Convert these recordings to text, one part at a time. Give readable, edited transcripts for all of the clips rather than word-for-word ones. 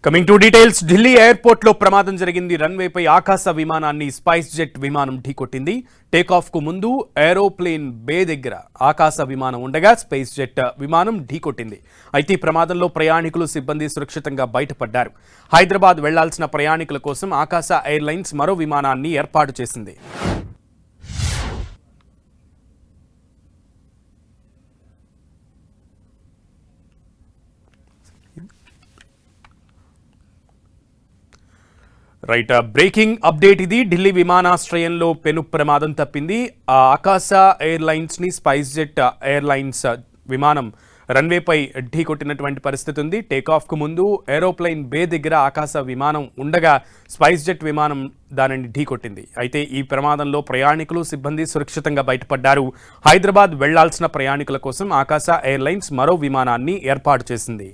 Coming to details. Delhi airport లో ప్రమాదం జరిగింది. రన్వేపై ఆకాశ విమానాన్ని స్పైస్ జెట్ విమానం ఢీకొట్టింది. టేకాఫ్ కు ముందు ఏరోప్లేన్ బే దగ్గర ఆకాశ విమానం ఉండగా స్పైస్ జెట్ విమానం ఢీకొట్టింది. అయితే ఈ ప్రమాదంలో ప్రయాణికులు, సిబ్బంది సురక్షితంగా బయటపడ్డారు. హైదరాబాద్ వెళ్లాల్సిన ప్రయాణికుల కోసం ఆకాశ ఎయిర్లైన్స్ మరో విమానాన్ని ఏర్పాటు చేసింది. రైట్, బ్రేకింగ్ అప్డేట్ ఇది. ఢిల్లీ విమానాశ్రయంలో పెను ప్రమాదం తప్పింది. ఆకాశ ఎయిర్లైన్స్ ని స్పైస్ జెట్ ఎయిర్లైన్స్ విమానం రన్వేపై ఢీకొట్టినటువంటి పరిస్థితి ఉంది. టేకాఫ్ కు ముందు ఏరోప్లేన్ బే దగ్గర ఆకాశ విమానం ఉండగా స్పైస్ జెట్ విమానం దానిని ఢీకొట్టింది. అయితే ఈ ప్రమాదంలో ప్రయాణికులు, సిబ్బంది సురక్షితంగా బయటపడ్డారు. హైదరాబాద్ వెళ్లాల్సిన ప్రయాణికుల కోసం ఆకాశ ఎయిర్లైన్స్ మరో విమానాన్ని ఏర్పాటు చేసింది.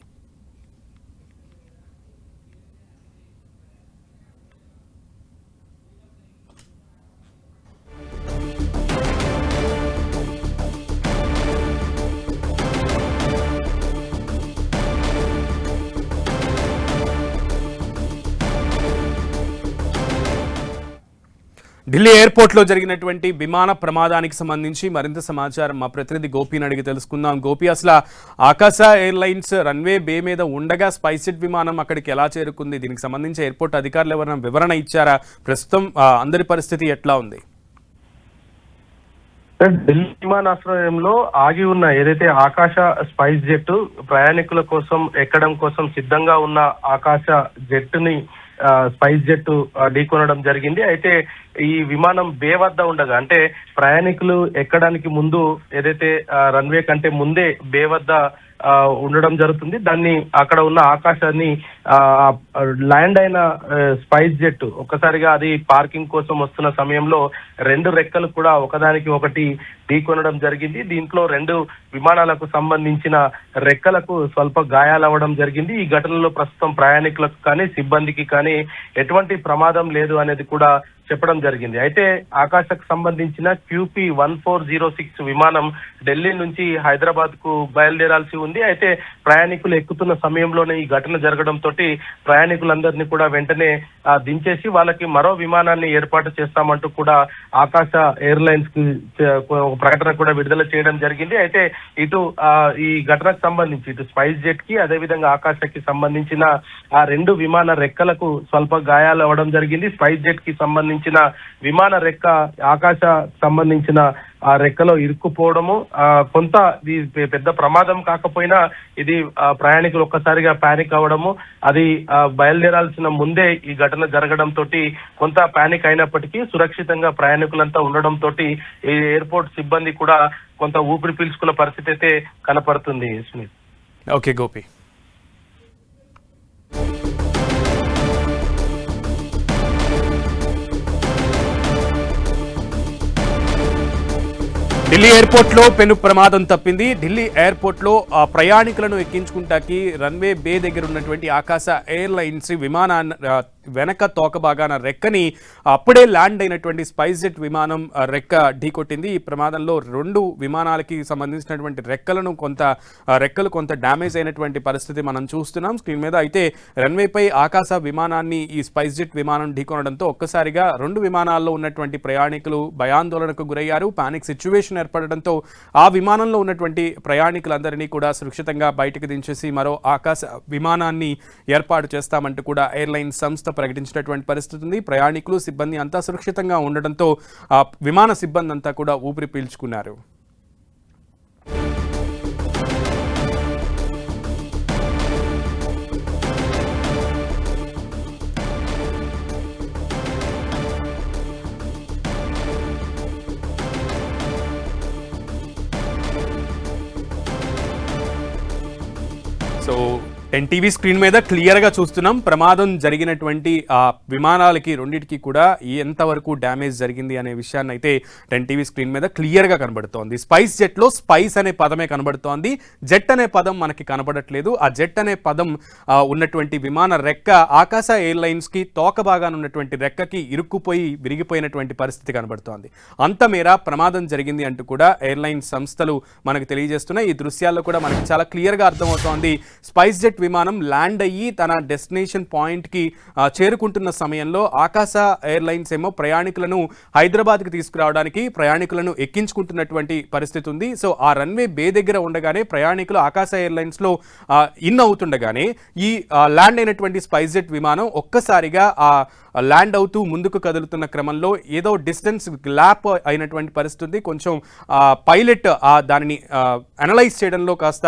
ఢిల్లీ ఎయిర్పోర్ట్లో జరిగినటువంటి విమాన ప్రమాదానికి సంబంధించి మరింత సమాచారం మా ప్రతినిధి గోపిని అడిగి తెలుసుకుందాం. గోపి, అసలు ఆకాశ ఎయిర్లైన్స్ రన్వే బే మీద ఉండగా స్పైస్ జెట్ విమానం అక్కడికి ఎలా చేరుకుంది? దీనికి సంబంధించి ఎయిర్పోర్ట్ అధికారులు ఎవరైనా వివరణ ఇచ్చారా? ప్రస్తుతం అందరి పరిస్థితి ఎట్లా ఉంది? ఢిల్లీ విమానాశ్రయంలో ఆగి ఉన్న ఏదైతే ఆకాశ స్పైస్ జెట్ ప్రయాణికుల కోసం ఎక్కడం కోసం సిద్ధంగా ఉన్న ఆకాశ జెట్ ని స్పైస్ జెట్ ఢీకొనడం జరిగింది. అయితే ఈ విమానం బే వద్ద ఉండగా, అంటే ప్రయాణికులు ఎక్కడానికి ముందు ఏదైతే రన్వే కంటే ముందే బే వద్ద ఉండడం జరుగుతుంది. దాన్ని అక్కడ ఉన్న ఆకాశాన్ని ల్యాండ్ అయిన స్పైస్ జెట్ ఒక్కసారిగా అది పార్కింగ్ కోసం వస్తున్న సమయంలో రెండు రెక్కలు కూడా ఒకదానికి ఒకటి ఢీకొనడం జరిగింది. దీంట్లో రెండు విమానాలకు సంబంధించిన రెక్కలకు స్వల్ప గాయాలవ్వడం జరిగింది. ఈ ఘటనలో ప్రస్తుతం ప్రయాణికులకు కానీ సిబ్బందికి కానీ ఎటువంటి ప్రమాదం లేదు అనేది కూడా చెప్పడం జరిగింది. అయితే ఆకాశకు సంబంధించిన QP1406 విమానం ఢిల్లీ నుంచి హైదరాబాద్ కు బయలుదేరాల్సి ఉంది. అయితే ప్రయాణికులు ఎక్కుతున్న సమయంలోనే ఈ ఘటన జరగడంతో ప్రయాణికులందరినీ కూడా వెంటనే దించేసి వాళ్ళకి మరో విమానాన్ని ఏర్పాటు చేస్తామంటూ కూడా ఆకాశ ఎయిర్లైన్స్ కి ఒక ప్రకటన కూడా విడుదల చేయడం జరిగింది. అయితే ఇటు ఈ ఘటనకు సంబంధించి ఇటు స్పైస్ జెట్ కి అదేవిధంగా ఆకాశకి సంబంధించిన ఆ రెండు విమాన రెక్కలకు స్వల్ప గాయాలు అవ్వడం జరిగింది. స్పైస్ జెట్ కి సంబంధించిన విమాన రెక్క ఆకాశ సంబంధించిన ఆ రెక్కలో ఇరుక్కుపోవడము కొంత పెద్ద ప్రమాదం కాకపోయినా ఇది ప్రయాణికులు ఒక్కసారిగా పానిక్ అవ్వడము, అది బయలుదేరాల్సిన ముందే ఈ ఘటన జరగడంతో కొంత పానిక్ అయినప్పటికీ సురక్షితంగా ప్రయాణికులంతా ఉండడంతో ఈ ఎయిర్పోర్ట్ సిబ్బంది కూడా కొంత ఊపిరి పీల్చుకున్న పరిస్థితి అయితే కనపడుతుంది. Smith. Okay Gopi. Delhi airport లో పెను ప్రమాదం తప్పింది. ఢిల్లీ ఎయిర్పోర్ట్ లో ప్రయాణికులను ఎక్కించుకుంటాకి రన్వే బే దగ్గర ఉన్నటువంటి ఆకాశ ఎయిర్లైన్స్ విమానాన్ని వెనక తోక భాగాన రెక్కని అప్పుడే ల్యాండ్ అయినటువంటి స్పైస్ జెట్ విమానం రెక్క ఢీకొట్టింది. ఈ ప్రమాదంలో రెండు విమానాలకి సంబంధించినటువంటి రెక్కలు కొంత డ్యామేజ్ అయినటువంటి పరిస్థితి మనం చూస్తున్నాం స్క్రీన్ మీద. అయితే రన్వేపై ఆకాశ విమానాన్ని ఈ స్పైస్ జెట్ విమానం ఢీకొనడంతో ఒక్కసారిగా రెండు విమానాల్లో ఉన్నటువంటి ప్రయాణికులు భయాందోళనకు గురయ్యారు. పానిక్ సిచ్యువేషన్ ఏర్పడడంతో ఆ విమానంలో ఉన్నటువంటి ప్రయాణికులందరినీ కూడా సురక్షితంగా బయటకు దించేసి మరో ఆకాశ విమానాన్ని ఏర్పాటు చేస్తామంటూ కూడా ఎయిర్లైన్స్ సంస్థ ప్రకటించినటువంటి పరిస్థితి ఉంది. ప్రయాణికులు, సిబ్బంది అంతా సురక్షితంగా ఉండడంతో విమాన సిబ్బంది అంతా కూడా ఊపిరి పీల్చుకున్నారు. సో ఎన్టీవీ స్క్రీన్ మీద క్లియర్గా చూస్తున్నాం ప్రమాదం జరిగినటువంటి ఆ విమానాలకి రెండింటికి కూడా ఎంతవరకు డ్యామేజ్ జరిగింది అనే విషయాన్ని అయితే ఎన్టీవీ స్క్రీన్ మీద క్లియర్గా కనబడుతోంది. స్పైస్ జెట్లో స్పైస్ అనే పదమే కనబడుతోంది, జెట్ అనే పదం మనకి కనబడట్లేదు. ఆ జెట్ అనే పదం ఉన్నటువంటి విమాన రెక్క ఆకాశ ఎయిర్లైన్స్కి తోక భాగాన ఉన్నటువంటి రెక్కకి ఇరుక్కుపోయి విరిగిపోయినటువంటి పరిస్థితి కనబడుతోంది. అంత మేర ప్రమాదం జరిగింది అంటూ కూడా ఎయిర్లైన్స్ సంస్థలు మనకు తెలియజేస్తున్నాయి. ఈ దృశ్యాల్లో కూడా మనకి చాలా క్లియర్గా అర్థమవుతోంది. స్పైస్ జెట్ విమానం ల్యాండ్ అయ్యి తన డెస్టినేషన్ పాయింట్కి చేరుకుంటున్న సమయంలో ఆకాశ ఎయిర్లైన్స్ ఏమో ప్రయాణికులను హైదరాబాద్కి తీసుకురావడానికి ప్రయాణికులను ఎక్కించుకుంటున్నటువంటి పరిస్థితి ఉంది. సో ఆ రన్వే బే దగ్గర ఉండగానే ప్రయాణికులు ఆకాశ ఎయిర్లైన్స్లో ఇన్ అవుతుండగానే ఈ ల్యాండ్ అయినటువంటి స్పైస్ జెట్ విమానం ఒక్కసారిగా ల్యాండ్ అవుతూ ముందుకు కదులుతున్న క్రమంలో ఏదో డిస్టెన్స్ గ్యాప్ అయినటువంటి పరిస్థితి. కొంచెం పైలట్ దానిని అనలైజ్ చేయడంలో కాస్త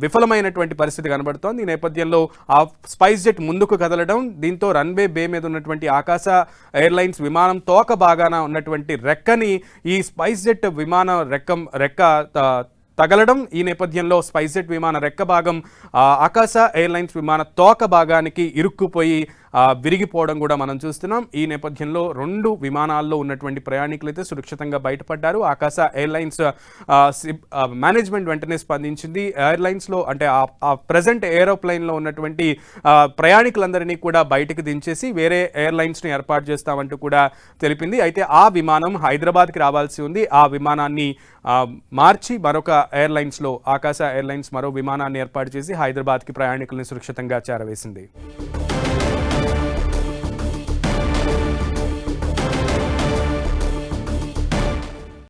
విఫలమైనటువంటి పరిస్థితి కనబడుతోంది. ఈ నేపథ్యంలో ఆ స్పైస్ జెట్ ముందుకు కదలడం, దీంతో రన్వే బే మీద ఉన్నటువంటి ఆకాశ ఎయిర్లైన్స్ విమానం తోక భాగాన ఉన్నటువంటి రెక్కని ఈ స్పైస్ జెట్ విమాన రెక్క తగలడం. ఈ నేపథ్యంలో స్పైస్ జెట్ విమాన రెక్క భాగం ఆకాశ ఎయిర్లైన్స్ విమాన తోక భాగానికి ఇరుక్కుపోయి విరిగిపోవడం కూడా మనం చూస్తున్నాం. ఈ నేపథ్యంలో 2 విమానాల్లో ఉన్నటువంటి ప్రయాణికులు అయితే సురక్షితంగా బయటపడ్డారు. ఆకాశ ఎయిర్లైన్స్ మేనేజ్మెంట్ వెంటనే స్పందించింది. ఎయిర్లైన్స్లో అంటే ఆ ప్రజెంట్ ఏరోప్లైన్లో ఉన్నటువంటి ప్రయాణికులందరినీ కూడా బయటకు దించేసి వేరే ఎయిర్లైన్స్ని ఏర్పాటు చేస్తామంటూ కూడా తెలిపింది. అయితే ఆ విమానం హైదరాబాద్కి రావాల్సి ఉంది. ఆ విమానాన్ని మార్చి మరొక ఎయిర్లైన్స్లో ఆకాశ ఎయిర్లైన్స్ మరో విమానాన్ని ఏర్పాటు చేసి హైదరాబాద్కి ప్రయాణికులను సురక్షితంగా చేరవేసింది.